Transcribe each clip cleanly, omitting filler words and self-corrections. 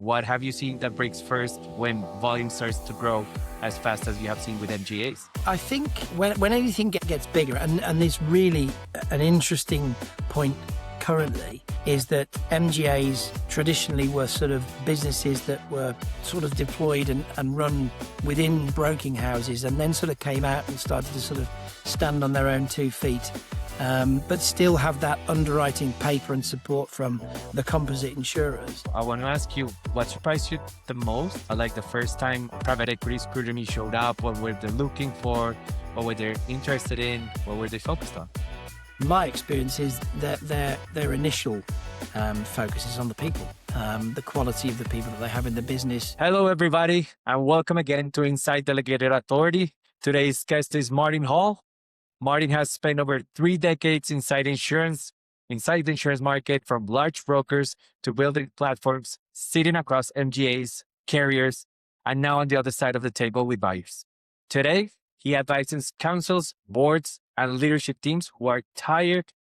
What have you seen that breaks first when volume starts to grow as fast as you have seen with MGAs? I think when anything gets bigger, and there's really an interesting point currently, is that MGAs traditionally were sort of businesses that were sort of deployed and run within broking houses, and then sort of came out and started to sort of stand on their own 2 feet. But still have that underwriting paper and support from the composite insurers. I want to ask you, what surprised you the most? Like the first time private equity scrutiny showed up, what were they looking for? What were they interested in? What were they focused on? My experience is that their initial focus is on the people, the quality of the people that they have in the business. Hello, everybody, and welcome again to Inside Delegated Authority. Today's guest is Martin Hall. Martin has spent over 3 decades inside the insurance market, from large brokers to building platforms, sitting across MGAs, carriers, and now on the other side of the table with buyers. Today, he advises councils, boards, and leadership teams who are tired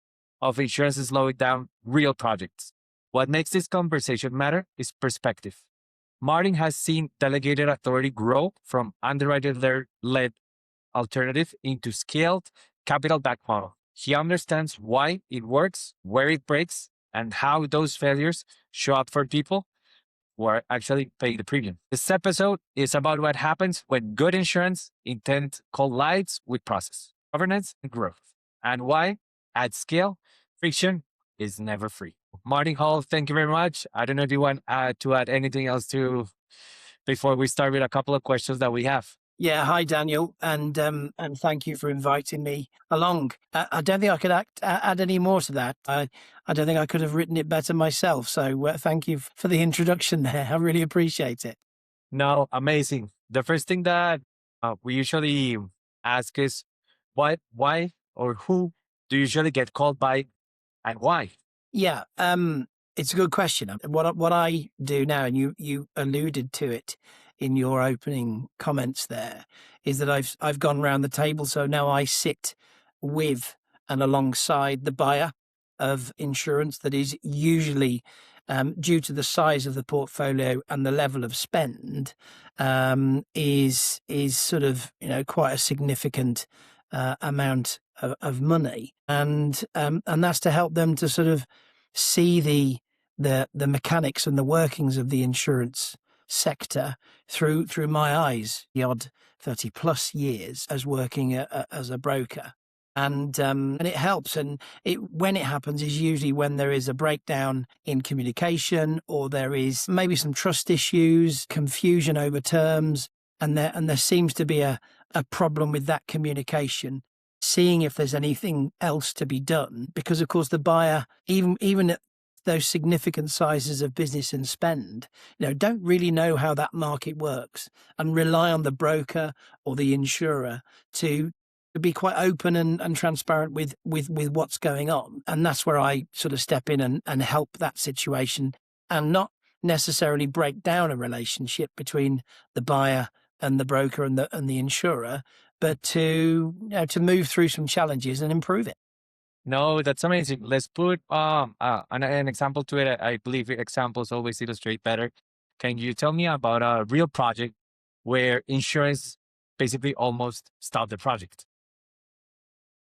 of insurance slowing down real projects. What makes this conversation matter is perspective. Martin has seen delegated authority grow from underwriter-led alternative into scaled capital-backed model. He understands why it works, where it breaks, and how those failures show up for people who are actually paying the premium. This episode is about what happens when good insurance intent collides with process, governance, and growth, and why, at scale, friction is never free. Martin Hall, thank you very much. I don't know if you want to add anything else before we start with a couple of questions that we have. Yeah, hi Daniel, and thank you for inviting me along. I don't think I could add any more to that. I don't think I could have written it better myself. So thank you for the introduction there. I really appreciate it. No, amazing. The first thing that we usually ask is why, or who do you usually get called by, and why? Yeah, it's a good question. What I do now, and you alluded to it in your opening comments there, is that I've gone round the table. So now I sit with and alongside the buyer of insurance that is usually, due to the size of the portfolio and the level of spend, is sort of, quite a significant amount of money, and that's to help them to sort of see the mechanics and the workings of the insurance sector through my eyes, the odd 30 plus years as working as a broker. And it helps. And when it happens is usually when there is a breakdown in communication, or there is maybe some trust issues, confusion over terms, and there seems to be a problem with that communication, seeing if there's anything else to be done. Because of course the buyer, even at those significant sizes of business and spend, don't really know how that market works, and rely on the broker or the insurer to be quite open and transparent with what's going on. And that's where I sort of step in and help that situation, and not necessarily break down a relationship between the buyer and the broker and the insurer, but to move through some challenges and improve it. No, that's amazing. Let's put an example to it. I believe examples always illustrate better. Can you tell me about a real project where insurance basically almost stopped the project?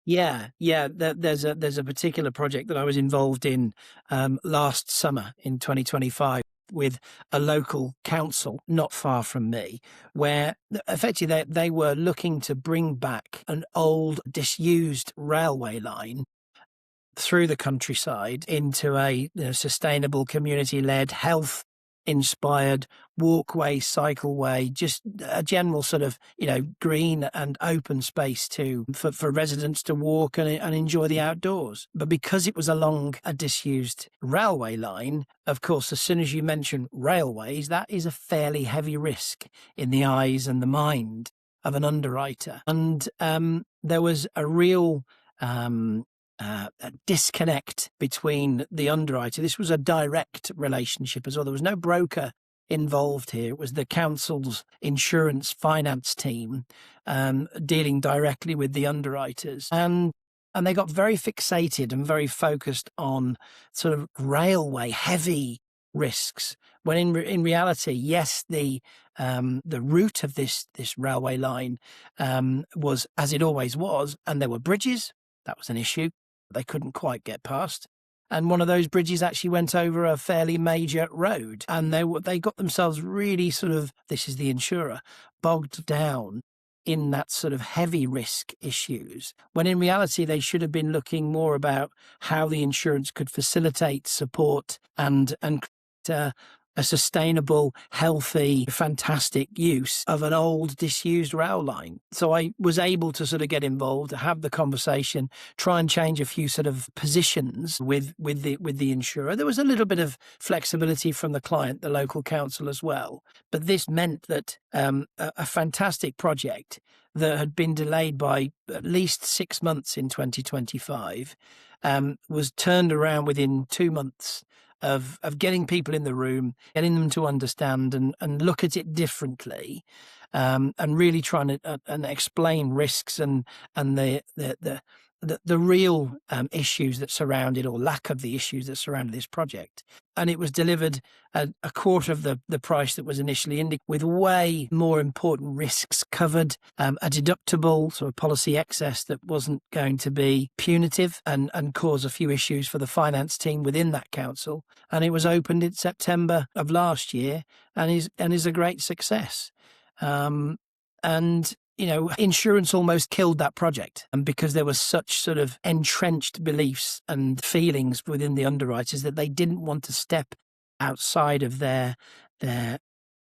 Yeah. There's a particular project that I was involved in last summer in 2025 with a local council not far from me, where effectively they were looking to bring back an old disused railway line through the countryside into a sustainable, community-led, health-inspired walkway, cycleway, just a general sort of green and open space for residents to walk and enjoy the outdoors. But because it was along a disused railway line, of course, as soon as you mention railways, that is a fairly heavy risk in the eyes and the mind of an underwriter. And there was a real a disconnect between the underwriter. This was a direct relationship as well. There was no broker involved here. It was the council's insurance finance team dealing directly with the underwriters. And they got very fixated and very focused on sort of heavy risks. When in reality, yes, the route of this railway line was as it always was, and there were bridges. That was an issue they couldn't quite get past. And one of those bridges actually went over a fairly major road, and they got themselves really sort of, this is the insurer, bogged down in that sort of heavy risk issues, when in reality they should have been looking more about how the insurance could facilitate support and a sustainable, healthy, fantastic use of an old, disused rail line. So I was able to sort of get involved, have the conversation, try and change a few sort of positions with the insurer. There was a little bit of flexibility from the client, the local council as well. But this meant that a fantastic project that had been delayed by at least 6 months in 2025 was turned around within 2 months of getting people in the room, getting them to understand and look at it differently, and really trying to and explain risks and the real issues that surrounded, or lack of the issues that surrounded this project. And it was delivered at a quarter of the price that was initially indicated, with way more important risks covered, a deductible sort of policy excess that wasn't going to be punitive and cause a few issues for the finance team within that council. And it was opened in September of last year and is a great success. And insurance almost killed that project, and because there was such sort of entrenched beliefs and feelings within the underwriters that they didn't want to step outside of their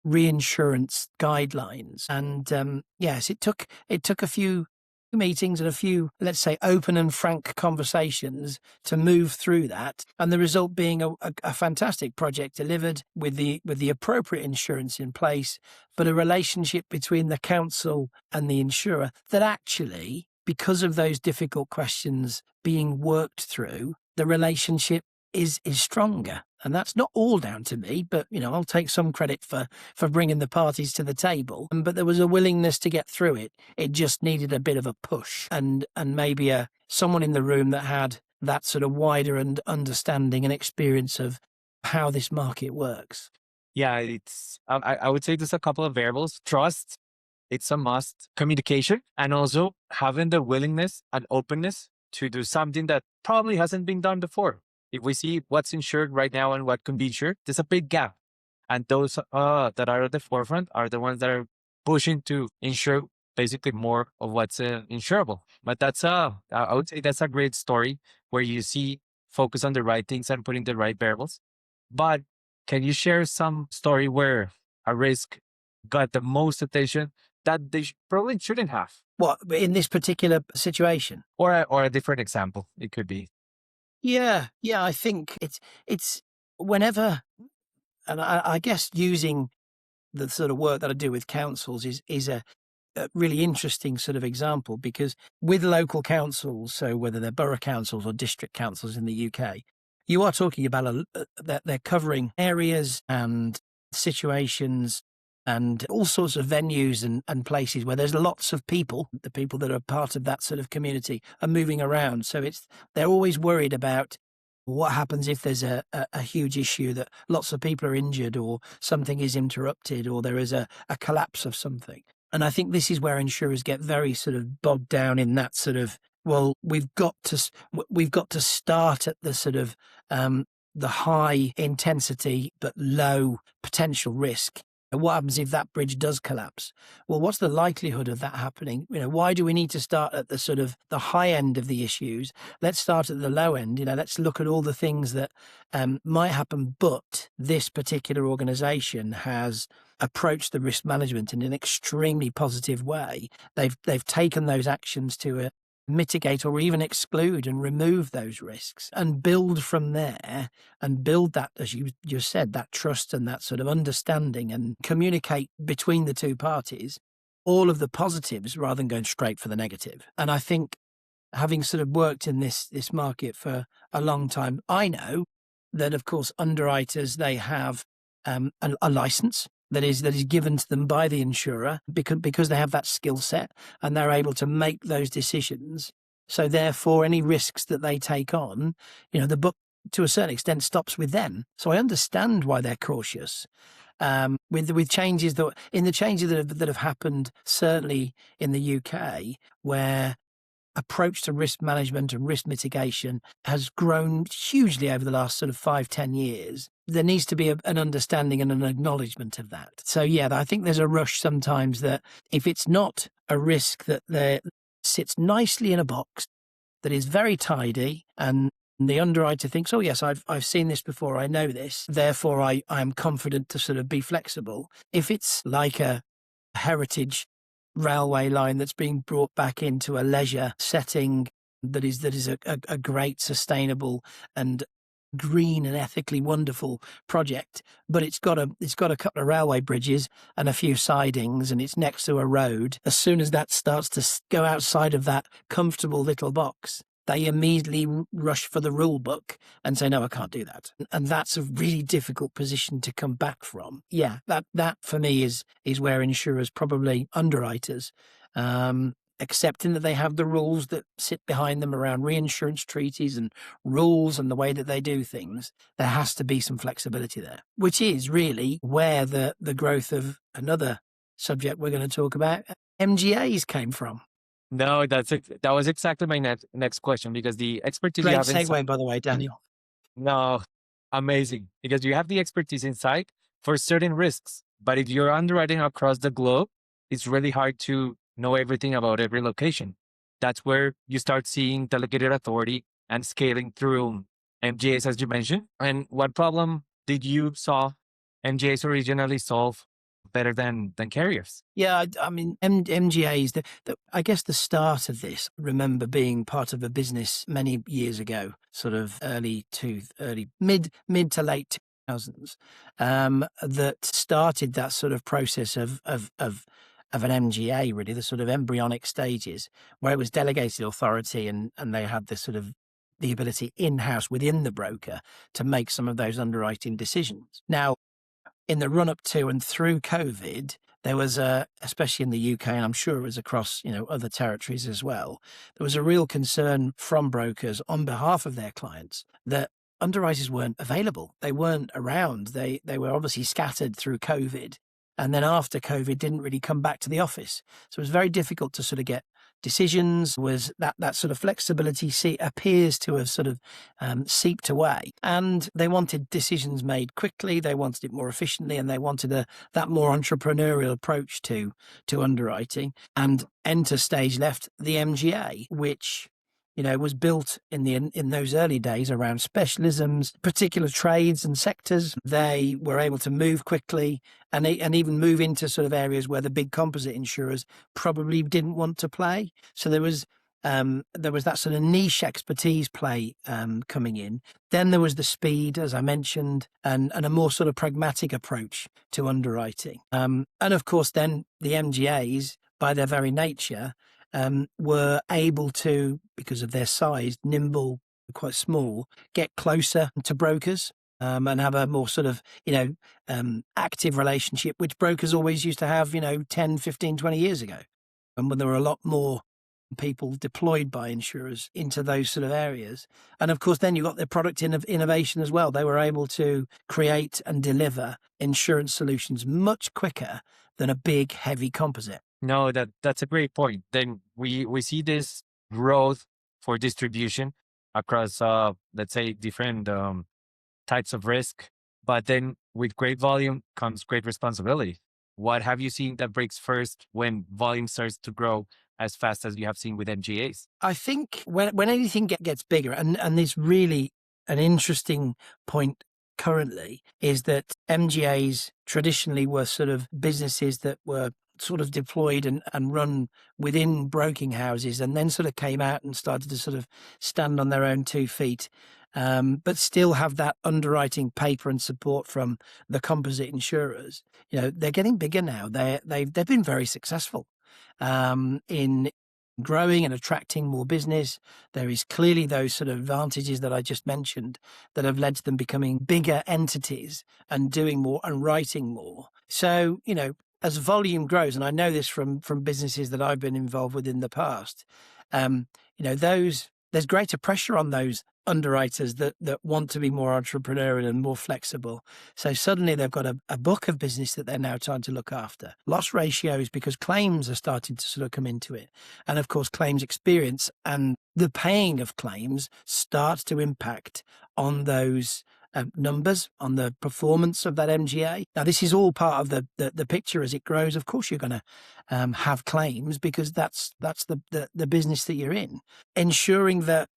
reinsurance guidelines. And yes, it took a few meetings and a few, let's say, open and frank conversations to move through that, and the result being a fantastic project delivered with the appropriate insurance in place, but a relationship between the council and the insurer that actually, because of those difficult questions being worked through, the relationship is stronger. And that's not all down to me, but I'll take some credit for bringing the parties to the table. But there was a willingness to get through it. It just needed a bit of a push, and maybe someone in the room that had that sort of wider and understanding and experience of how this market works. Yeah, it's I would say there's a couple of variables. Trust, it's a must. Communication, and also having the willingness and openness to do something that probably hasn't been done before. If we see what's insured right now and what can be insured, there's a big gap. And those that are at the forefront are the ones that are pushing to insure basically more of what's insurable. But that's I would say that's a great story where you see focus on the right things and putting the right variables. But can you share some story where a risk got the most attention that they probably shouldn't have? What, in this particular situation? Or a different example, it could be. Yeah, I think it's whenever, and I guess using the sort of work that I do with councils is a really interesting sort of example, because with local councils, so whether they're borough councils or district councils in the UK, you are talking about that they're covering areas and situations and all sorts of venues and places where there's lots of people. The people that are part of that sort of community are moving around. So they're always worried about what happens if there's a huge issue, that lots of people are injured or something is interrupted or there is a collapse of something. And I think this is where insurers get very sort of bogged down in that sort of, well, we've got to start at the sort of the high intensity but low potential risk. And what happens if that bridge does collapse? Well, what's the likelihood of that happening? Why do we need to start at the sort of the high end of the issues? Let's start at the low end. Let's look at all the things that might happen. But this particular organization has approached the risk management in an extremely positive way. They've taken those actions to mitigate or even exclude and remove those risks, and build from there, and build that, as you said, that trust and that sort of understanding, and communicate between the two parties all of the positives rather than going straight for the negative. And I think, having sort of worked in this market for a long time, I know that, of course, underwriters, they have a license that is given to them by the insurer because they have that skill set and they're able to make those decisions. So therefore, any risks that they take on, the book to a certain extent stops with them. So I understand why they're cautious. With changes that have happened, certainly in the UK, where approach to risk management and risk mitigation has grown hugely over the last sort of 5-10 years. There needs to be an understanding and an acknowledgement of that. So yeah, I think there's a rush sometimes that if it's not a risk that sits nicely in a box, that is very tidy, and the underwriter thinks, oh yes, I've seen this before, I know this, therefore I'm confident to sort of be flexible. If it's like a heritage railway line that's being brought back into a leisure setting that is a great, sustainable and green and ethically wonderful project, but it's got a couple of railway bridges and a few sidings, and it's next to a road. As soon as that starts to go outside of that comfortable little box, they immediately rush for the rule book and say, no, I can't do that. And that's a really difficult position to come back from. Yeah, that for me is where insurers, probably underwriters, accepting that they have the rules that sit behind them around reinsurance treaties and rules and the way that they do things. There has to be some flexibility there, which is really where the growth of another subject we're going to talk about, MGAs, came from. No, that was exactly my next question, because the expertise you Great have segue, by the way, Daniel. no, amazing, because you have the expertise inside for certain risks. But if you're underwriting across the globe, it's really hard to know everything about every location. That's where you start seeing delegated authority and scaling through MGAs, as you mentioned. And what problem did you saw MGAs originally solve better than carriers? Yeah, I mean, MGAs, I guess the start of this, I remember being part of a business many years ago, sort of mid to late 2000s, that started that sort of process of an MGA, really, the sort of embryonic stages, where it was delegated authority and they had this sort of the ability in-house within the broker to make some of those underwriting decisions. Now, in the run up to and through COVID, there was especially in the UK, and I'm sure it was across, other territories as well, there was a real concern from brokers on behalf of their clients that underwriters weren't available. They weren't around. They were obviously scattered through COVID. And then after COVID, didn't really come back to the office. So it was very difficult to sort of get decisions. Was that sort of flexibility appears to have sort of seeped away. And they wanted decisions made quickly. They wanted it more efficiently, and they wanted that more entrepreneurial approach to underwriting. And enter stage left the MGA, which was built in those early days around specialisms, particular trades and sectors. They were able to move quickly and even move into sort of areas where the big composite insurers probably didn't want to play. So there was that sort of niche expertise play coming in. Then there was the speed, as I mentioned, and a more sort of pragmatic approach to underwriting. And of course, then the MGAs, by their very nature, were able to, because of their size, nimble, quite small, get closer to brokers and have a more sort of, active relationship, which brokers always used to have, 10, 15, 20 years ago. And when there were a lot more people deployed by insurers into those sort of areas. And of course, then you got their product innovation as well. They were able to create and deliver insurance solutions much quicker than a big, heavy composite. No, that's a great point. Then we see this growth for distribution across, let's say, different types of risk. But then with great volume comes great responsibility. What have you seen that breaks first when volume starts to grow as fast as you have seen with MGAs? I think when anything gets bigger, and there's really an interesting point currently, is that MGAs traditionally were sort of businesses that were sort of deployed and run within broking houses, and then sort of came out and started to sort of stand on their own 2 feet, but still have that underwriting paper and support from the composite insurers. They're getting bigger now. They've been very successful in growing and attracting more business. There is clearly those sort of advantages that I just mentioned that have led to them becoming bigger entities and doing more and writing more. So, as volume grows, and I know this from businesses that I've been involved with in the past, those there's greater pressure on those underwriters that want to be more entrepreneurial and more flexible. So suddenly they've got a book of business that they're now trying to look after. Loss ratios, because claims are starting to sort of come into it. And of course, claims experience and the paying of claims starts to impact on those numbers, on the performance of that MGA. Now, this is all part of the picture as it grows. Of course, you're going to have claims because that's the business that you're in. Ensuring that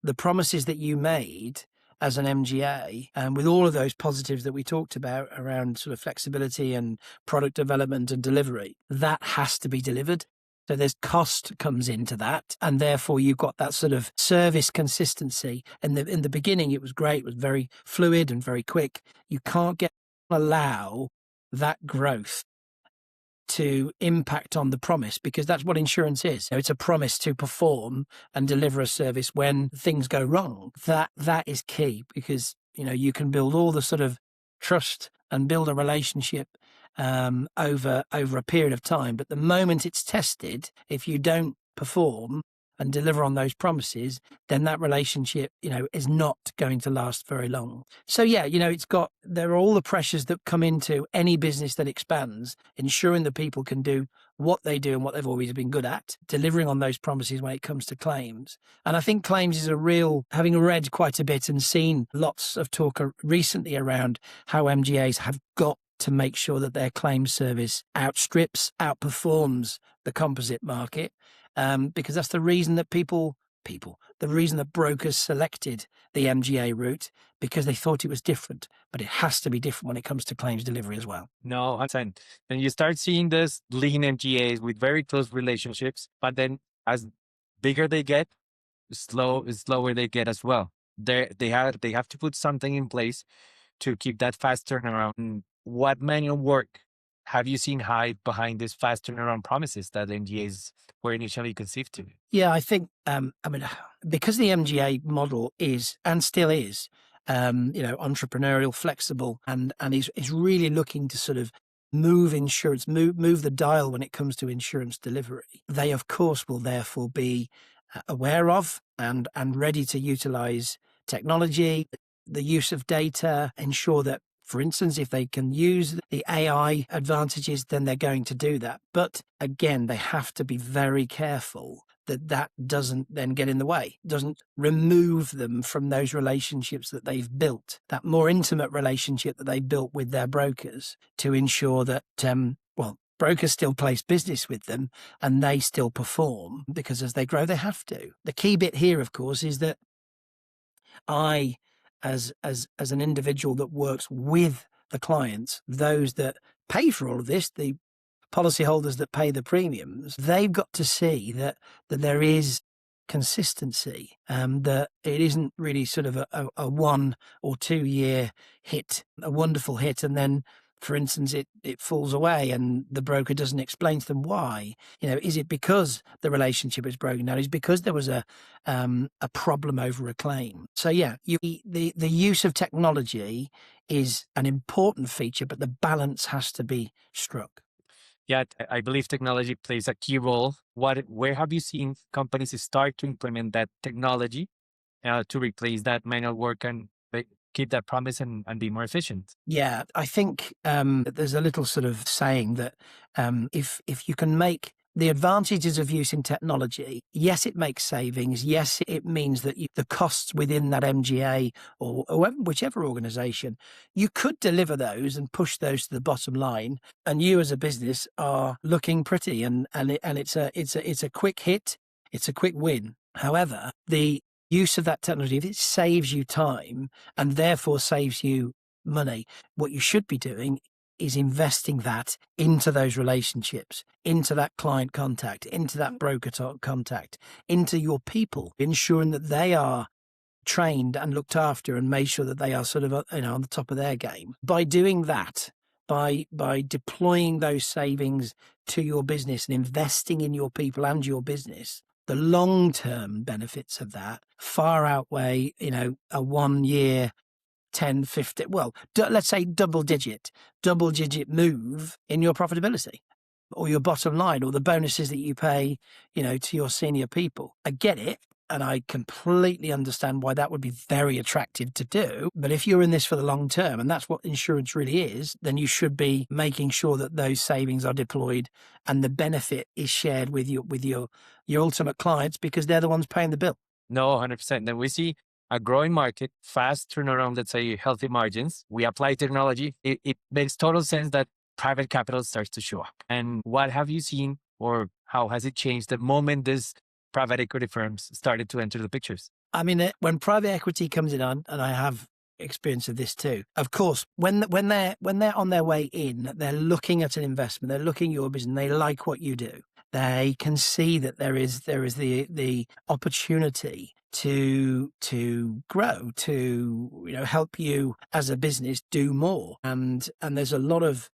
the promises that you made as an MGA, and with all of those positives that we talked about around sort of flexibility and product development and delivery, that has to be delivered. So there's cost comes into that, and therefore you've got that sort of service consistency. In the beginning, it was great; it was very fluid and very quick. You can't allow that growth to impact on the promise, because that's what insurance is. It's a promise to perform and deliver a service when things go wrong. That is key, because you can build all the sort of trust and build a relationship over a period of time. But the moment it's tested, if you don't perform and deliver on those promises, then that relationship, is not going to last very long. So yeah, there are all the pressures that come into any business that expands, ensuring that people can do what they do and what they've always been good at, delivering on those promises when it comes to claims. And I think claims is having read quite a bit and seen lots of talk recently around how MGAs have got to make sure that their claims service outperforms the composite market. Because that's the reason that the reason that brokers selected the MGA route, because they thought it was different, but it has to be different when it comes to claims delivery as well. No, 100%. Then you start seeing this lean MGAs with very close relationships, but then as bigger they get, slower they get as well. They have to put something in place to keep that fast turnaround. What manual work have you seen hide behind this fast turnaround promises that MGAs were initially conceived to? Yeah, I think, because the MGA model is, and still is, entrepreneurial, flexible, and is really looking to sort of move insurance, move the dial when it comes to insurance delivery. They, of course, will therefore be aware of and ready to utilize technology, the use of data, ensure that, for instance, if they can use the AI advantages, then they're going to do that. But again, they have to be very careful that doesn't then get in the way, doesn't remove them from those relationships that they've built, that more intimate relationship that they built with their brokers, to ensure that, brokers still place business with them and they still perform, because as they grow, they have to. The key bit here, of course, is that I, as an individual that works with the clients, those that pay for all of this, the policyholders that pay the premiums, they've got to see that there is consistency, that it isn't really sort of a 1 or 2 year hit, a wonderful hit, and then, for instance, it falls away and the broker doesn't explain to them why. Is it because the relationship is broken down? Is it because there was a problem over a claim? So yeah, the use of technology is an important feature, but the balance has to be struck. Yeah, I believe technology plays a key role. Where have you seen companies start to implement that technology to replace that manual work and keep that promise and be more efficient? Yeah, I think there's a little sort of saying that if you can make the advantages of using technology, yes, it makes savings. Yes, it means that the costs within that MGA or whichever organization, you could deliver those and push those to the bottom line, and you as a business are looking pretty, and it's a quick hit, it's a quick win. However, the use of that technology, if it saves you time and therefore saves you money, what you should be doing is investing that into those relationships, into that client contact, into that broker contact, into your people, ensuring that they are trained and looked after and made sure that they are sort of on the top of their game. By doing that, by deploying those savings to your business and investing in your people and your business, the long-term benefits of that far outweigh, a 1 year, 10, 50, let's say double digit move in your profitability or your bottom line or the bonuses that you pay, to your senior people. I get it. And I completely understand why that would be very attractive to do. But if you're in this for the long term, and that's what insurance really is, then you should be making sure that those savings are deployed and the benefit is shared with your ultimate clients, because they're the ones paying the bill. No, 100%. Then we see a growing market, fast turnaround, let's say healthy margins. We apply technology. It makes total sense that private capital starts to show up. And what have you seen, or how has it changed the moment this private equity firms started to enter the pictures? I mean, when private equity comes in, and I have experience of this too. Of course, when they're on their way in, they're looking at an investment, they're looking at your business, they like what you do. They can see that there is the opportunity to grow, to help you as a business do more, and there's a lot of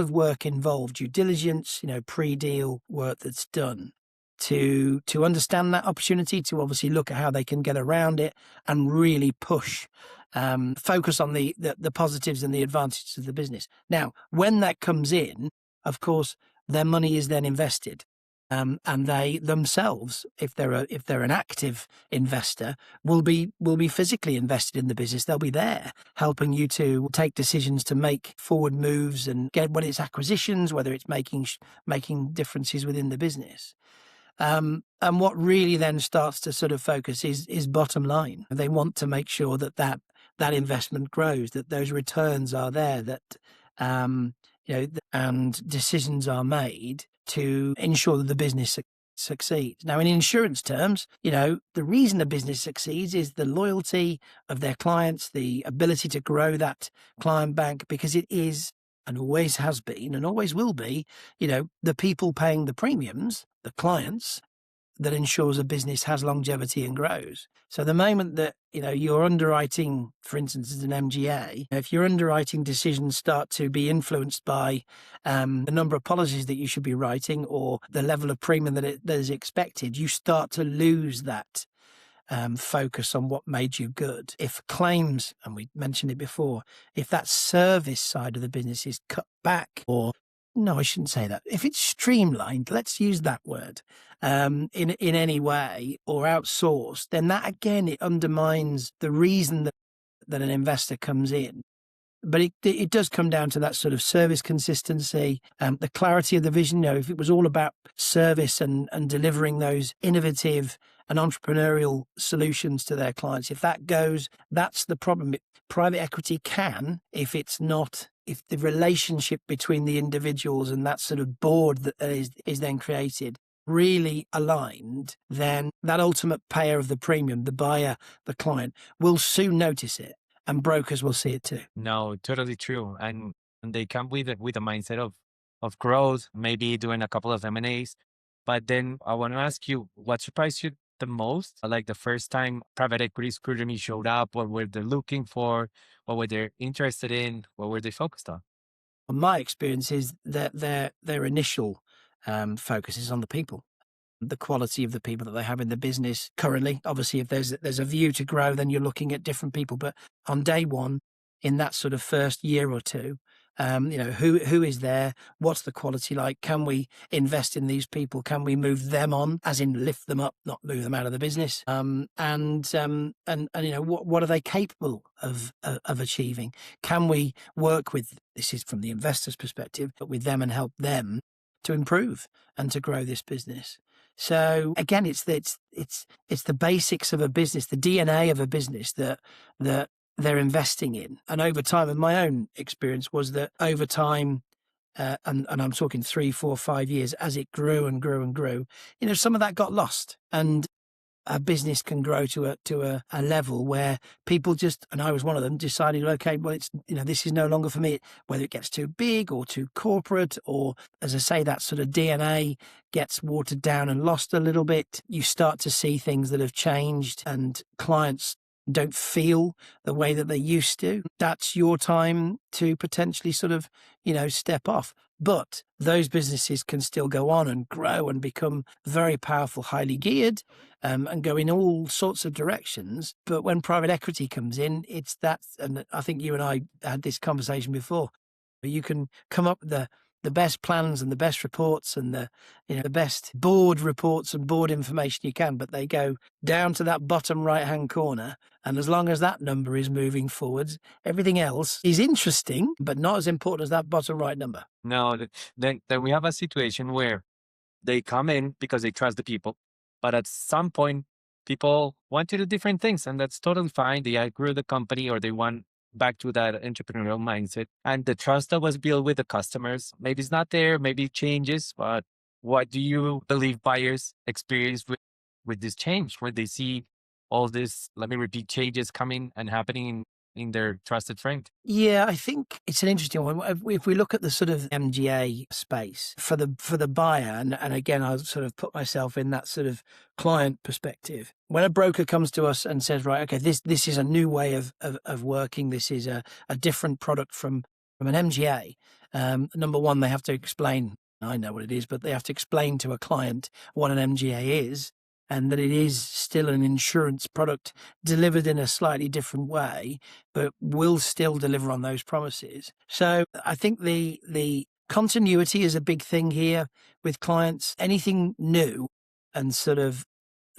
work involved, due diligence, pre-deal work that's done to understand that opportunity, to obviously look at how they can get around it and really push, focus on the positives and the advantages of the business. Now, when that comes in, of course, their money is then invested. And they themselves, if they're an active investor, will be physically invested in the business. They'll be there helping you to take decisions, to make forward moves, and get, whether it's acquisitions, whether it's making differences within the business. And what really then starts to sort of focus is bottom line. They want to make sure that investment grows, that those returns are there, that and decisions are made to ensure that the business succeeds. Now, in insurance terms, the reason a business succeeds is the loyalty of their clients, the ability to grow that client bank, because it is, and always has been and always will be, the people paying the premiums, the clients, that ensures a business has longevity and grows. So the moment that, your underwriting, for instance, as an MGA, if your underwriting decisions start to be influenced by the number of policies that you should be writing, or the level of premium that is expected, you start to lose that focus on what made you good. If claims, and we mentioned it before, if that service side of the business is cut back, or no, I shouldn't say that. If it's streamlined, let's use that word, in any way, or outsourced, then that again, it undermines the reason that an investor comes in. But it does come down to that sort of service consistency, the clarity of the vision. If it was all about service and delivering those innovative and entrepreneurial solutions to their clients, if that goes, that's the problem. Private equity can, if the relationship between the individuals and that sort of board that is then created really aligned, then that ultimate payer of the premium, the buyer, the client, will soon notice it. And brokers will see it too. No, totally true. And they come with a mindset of growth, maybe doing a couple of M&As. But then I want to ask you, what surprised you the most? Like the first time private equity scrutiny showed up, what were they looking for? What were they interested in? What were they focused on? My experience is that their initial focus is on the people, the quality of the people that they have in the business currently. Obviously, if there's a view to grow, then you're looking at different people. But on day one, in that sort of first year or two, who is there? What's the quality like? Can we invest in these people? Can we move them on, as in lift them up, not move them out of the business? And what are they capable of achieving? Can we work with, this is from the investor's perspective, but with them and help them to improve and to grow this business? So again, it's the basics of a business, the DNA of a business that they're investing in. And over time, and my own experience was that over time, and I'm talking 3, 4, 5 years, as it grew and grew and grew, some of that got lost. And a business can grow to a level where people just, and I was one of them, decided, okay, well, it's, this is no longer for me. Whether it gets too big or too corporate, or, as I say, that sort of DNA gets watered down and lost a little bit, you start to see things that have changed, and clients don't feel the way that they used to. That's your time to potentially sort of, step off. But those businesses can still go on and grow and become very powerful, highly geared, and go in all sorts of directions. But when private equity comes in, it's that, and I think you and I had this conversation before, you can come up with the best plans and the best reports and the best board reports and board information you can, but they go down to that bottom right hand corner. And as long as that number is moving forwards, everything else is interesting, but not as important as that bottom right number. No, then we have a situation where they come in because they trust the people, but at some point, people want to do different things, and that's totally fine. They outgrew the company, or they want back to that entrepreneurial mindset. And the trust that was built with the customers, maybe it's not there, maybe it changes. But what do you believe buyers experience with this change, where they see all this, let me repeat, changes coming and happening in their trusted friend? Yeah, I think it's an interesting one. If we look at the sort of MGA space for the buyer, and again, I'll sort of put myself in that sort of client perspective. When a broker comes to us and says, right, okay, this is a new way of working. This is a different product from an MGA. Number one, they have to explain. I know what it is, but they have to explain to a client what an MGA is, and that it is still an insurance product delivered in a slightly different way, but will still deliver on those promises. So I think the continuity is a big thing here with clients. Anything new and sort of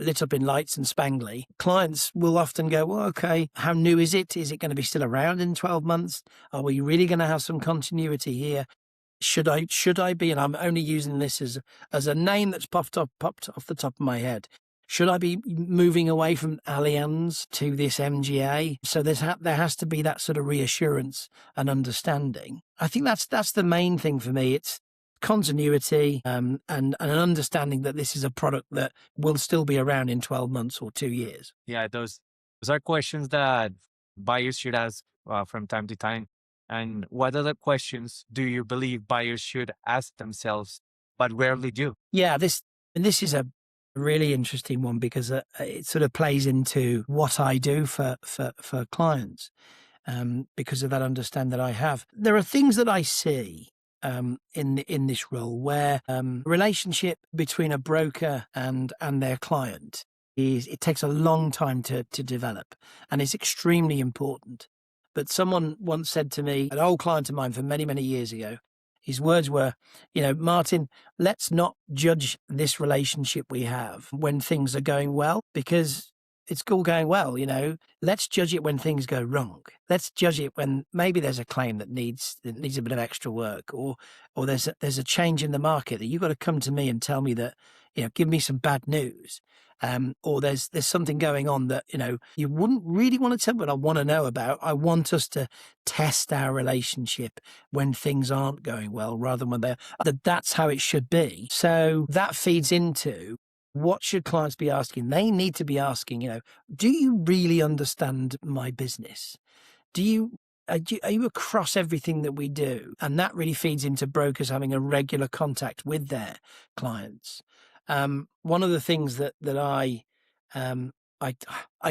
lit up in lights and spangly, clients will often go, well, okay, how new is it? Is it going to be still around in 12 months? Are we really going to have some continuity here? Should I be, and I'm only using this as a name that's popped off the top of my head. Should I be moving away from Allianz to this MGA? So there has to be that sort of reassurance and understanding. I think that's the main thing for me. It's continuity and an understanding that this is a product that will still be around in 12 months or 2 years. Yeah, those are questions that buyers should ask from time to time. And what other questions do you believe buyers should ask themselves, but rarely do? Yeah, this is a really interesting one because it sort of plays into what I do for clients because of that understanding that I have. There are things that I see in this role where relationship between a broker and their client it takes a long time to develop, and it's extremely important. But someone once said to me, an old client of mine from many, many years ago, his words were, Martin, let's not judge this relationship we have when things are going well, because it's all going well, Let's judge it when things go wrong. Let's judge it when maybe there's a claim that needs a bit of extra work, or there's a change in the market that you've got to come to me and tell me that, give me some bad news. Or there's something going on that, you wouldn't really want to tell, but I want to know about. I want us to test our relationship when things aren't going well rather than when they're, that's how it should be. So that feeds into what should clients be asking? They need to be asking, do you really understand my business? Are you across everything that we do? And that really feeds into brokers having a regular contact with their clients. One of the things that I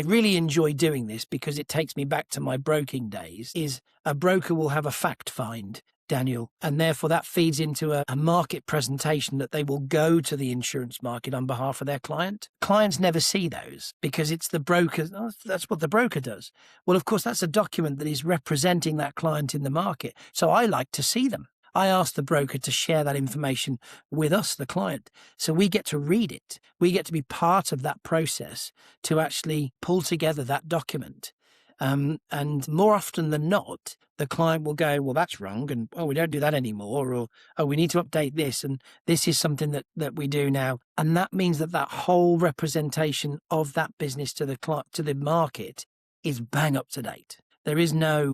really enjoy doing this because it takes me back to my broking days is a broker will have a fact find, Daniel, and therefore that feeds into a market presentation that they will go to the insurance market on behalf of their client. Clients never see those because it's the broker. That's what the broker does. Well, of course, that's a document that is representing that client in the market. So I like to see them. I ask the broker to share that information with us, the client. So we get to read it. We get to be part of that process to actually pull together that document. And more often than not, the client will go, well, that's wrong. And, we don't do that anymore. Or, we need to update this. And this is something that we do now. And that means that whole representation of that business to the market is bang up to date. There is no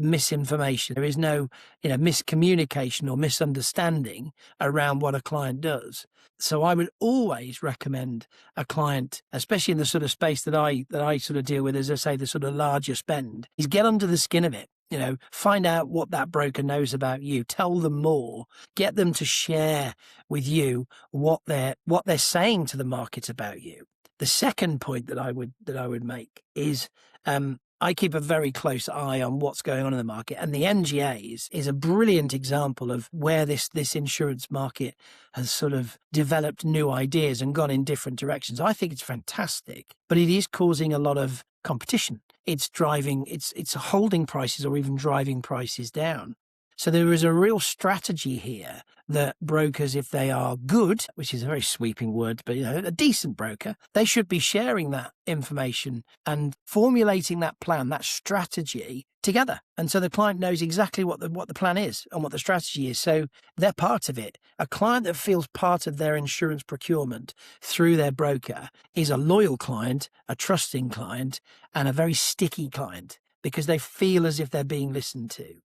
misinformation. There is no, miscommunication or misunderstanding around what a client does. So I would always recommend a client, especially in the sort of space that I sort of deal with, as I say, the sort of larger spend, is get under the skin of it. Find out what that broker knows about you. Tell them more. Get them to share with you what they're saying to the market about you. The second point that I would make is I keep a very close eye on what's going on in the market, and the MGAs is a brilliant example of where this insurance market has sort of developed new ideas and gone in different directions. I think it's fantastic, but it is causing a lot of competition. It's holding prices or even driving prices down. So there is a real strategy here that brokers, if they are good, which is a very sweeping word, but a decent broker, they should be sharing that information and formulating that plan, that strategy together. And so the client knows exactly what the plan is and what the strategy is. So they're part of it. A client that feels part of their insurance procurement through their broker is a loyal client, a trusting client, and a very sticky client because they feel as if they're being listened to.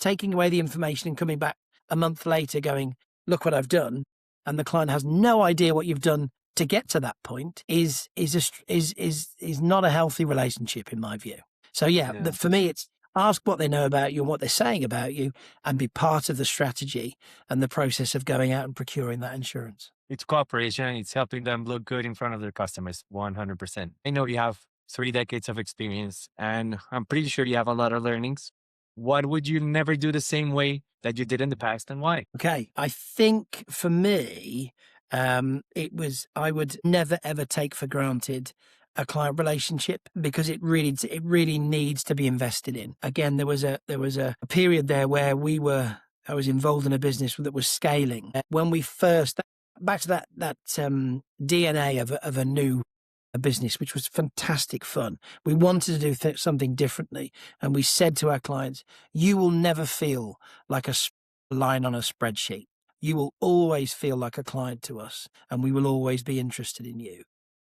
Taking away the information and coming back a month later going, look what I've done, and the client has no idea what you've done to get to that point is not a healthy relationship in my view. So Yeah. for me, it's ask what they know about you and what they're saying about you and be part of the strategy and the process of going out and procuring that insurance. It's cooperation. It's helping them look good in front of their customers. 100%. I know you have 3 decades of experience and I'm pretty sure you have a lot of learnings. What would you never do the same way that you did in the past and why? Okay. I think for me, I would never ever take for granted a client relationship because it really needs to be invested in. Again, there was a period there where I was involved in a business that was scaling. When we first, back to that DNA of a new business, which was fantastic fun. We wanted to do something differently. And we said to our clients, you will never feel like a line on a spreadsheet. You will always feel like a client to us and we will always be interested in you.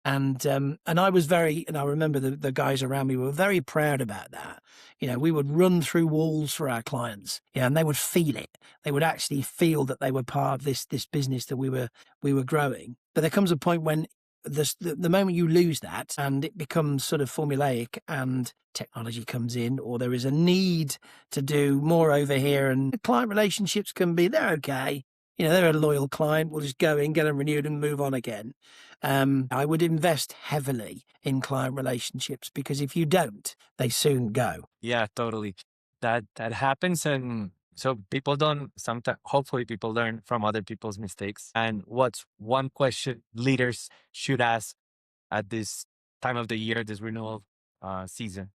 And I was and I remember the guys around me were very proud about that. We would run through walls for our clients, and they would feel it. They would actually feel that they were part of this business that we were growing. But there comes a point when the moment you lose that and it becomes sort of formulaic and technology comes in, or there is a need to do more over here, and client relationships they're okay. They're a loyal client. We'll just go in, get them renewed and move on again. I would invest heavily in client relationships because if you don't, they soon go. Yeah, totally. That happens. And so people don't sometimes, hopefully people learn from other people's mistakes. And what's one question leaders should ask at this time of the year, this renewal season?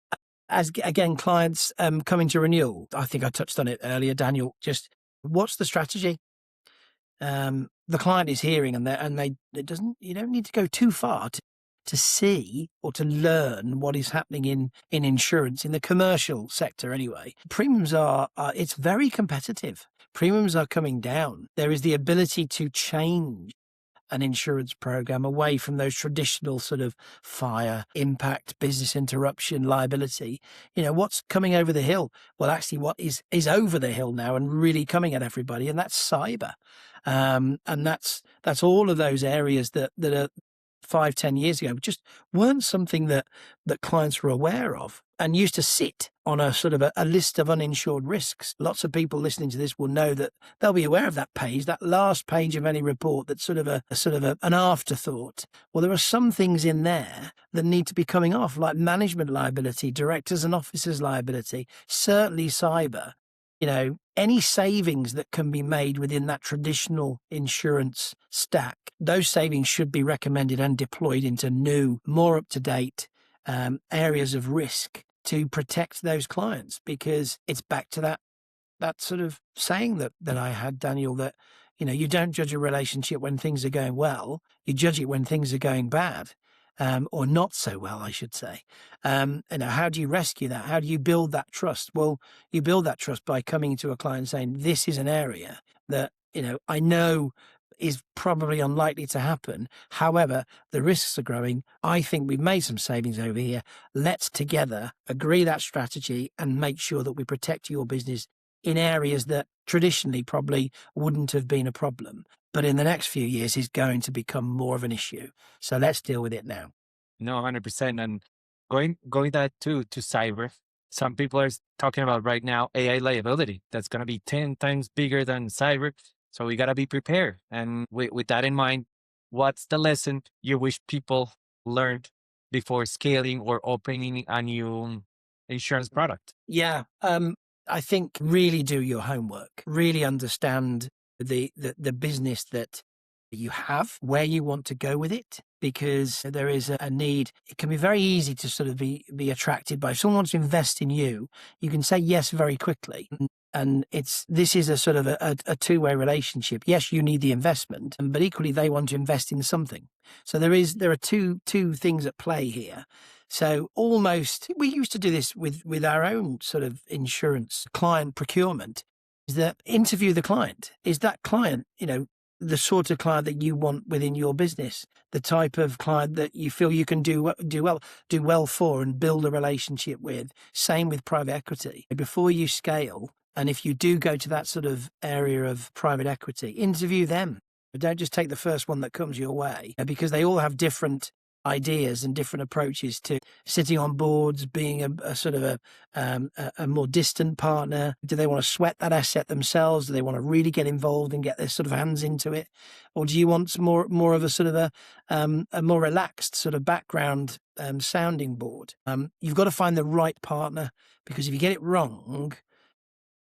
As again, clients coming to renewal, I think I touched on it earlier, Daniel, just what's the strategy? The client is hearing you don't need to go too far to see or to learn what is happening in insurance, in the commercial sector anyway. Premiums it's very competitive. Premiums are coming down. There is the ability to change an insurance program away from those traditional sort of fire, impact, business interruption, liability. What's coming over the hill? Well, actually what is over the hill now and really coming at everybody, and that's cyber. And that's all of those areas that are 5-10 years ago just weren't something that clients were aware of and used to sit on a sort of a list of uninsured risks. Lots of people listening to this will know that they'll be aware of that page, that last page of any report that's sort of an afterthought. Well, there are some things in there that need to be coming off, like management liability, directors and officers liability, certainly cyber. Any savings that can be made within that traditional insurance stack, those savings should be recommended and deployed into new, more up-to-date areas of risk to protect those clients, because it's back to that sort of saying that I had, Daniel, that, you don't judge a relationship when things are going well, you judge it when things are going bad. Or not so well, I should say. How do you rescue that? How do you build that trust? Well, you build that trust by coming to a client and saying, this is an area that, I know is probably unlikely to happen. However, the risks are growing. I think we've made some savings over here. Let's together agree that strategy and make sure that we protect your business in areas that traditionally probably wouldn't have been a problem, but in the next few years is going to become more of an issue. So let's deal with it now. No, 100%. And going that to cyber, some people are talking about right now AI liability. That's going to be 10 times bigger than cyber. So we got to be prepared. And with that in mind, what's the lesson you wish people learned before scaling or opening a new insurance product? Yeah. I think really do your homework, really understand the business that you have, where you want to go with it, because there is a need. It can be very easy to sort of be attracted by, if someone wants to invest in you, you can say yes very quickly. And this is a sort of a two-way relationship. Yes, you need the investment, but equally they want to invest in something. So there are two things at play here. So almost, we used to do this with our own sort of insurance client procurement, is that interview the client. Is that client, the sort of client that you want within your business, the type of client that you feel you can do well for and build a relationship with? Same with private equity. Before you scale, and if you do go to that sort of area of private equity, interview them. But don't just take the first one that comes your way, because they all have different ideas and different approaches to sitting on boards, being a sort of a more distant partner. Do they want to sweat that asset themselves? Do they want to really get involved and get their sort of hands into it? Or do you want more of a sort of a more relaxed sort of background sounding board? You've got to find the right partner, because if you get it wrong,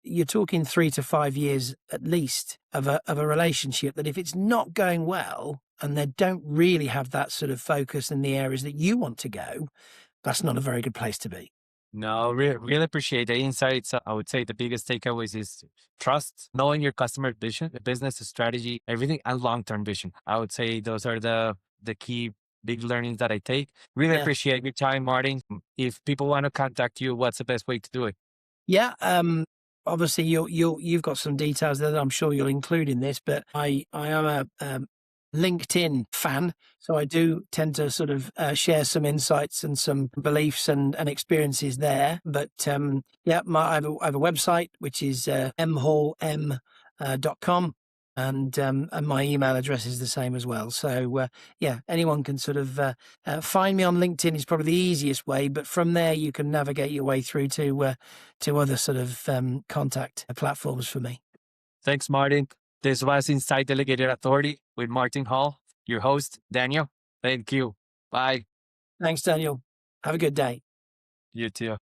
you're talking 3 to 5 years at least of a relationship that, if it's not going well and they don't really have that sort of focus in the areas that you want to go, that's not a very good place to be. No, really appreciate the insights. I would say the biggest takeaways is trust, knowing your customer vision, the business strategy, everything, and long-term vision. I would say those are the key big learnings that I take. Really Yeah. appreciate your time, Martin. If people want to contact you, what's the best way to do it? Yeah. Obviously you've got some details there that I'm sure you'll include in this, but I am a LinkedIn fan, so I do tend to sort of share some insights and some beliefs and experiences there. But I have a website which is mhallm.com. And my email address is the same as well. So anyone can sort of find me on LinkedIn is probably the easiest way. But from there, you can navigate your way through to other sort of contact platforms for me. Thanks, Martin. This was Inside Delegated Authority with Martin Hall, your host, Daniel. Thank you. Bye. Thanks, Daniel. Have a good day. You too.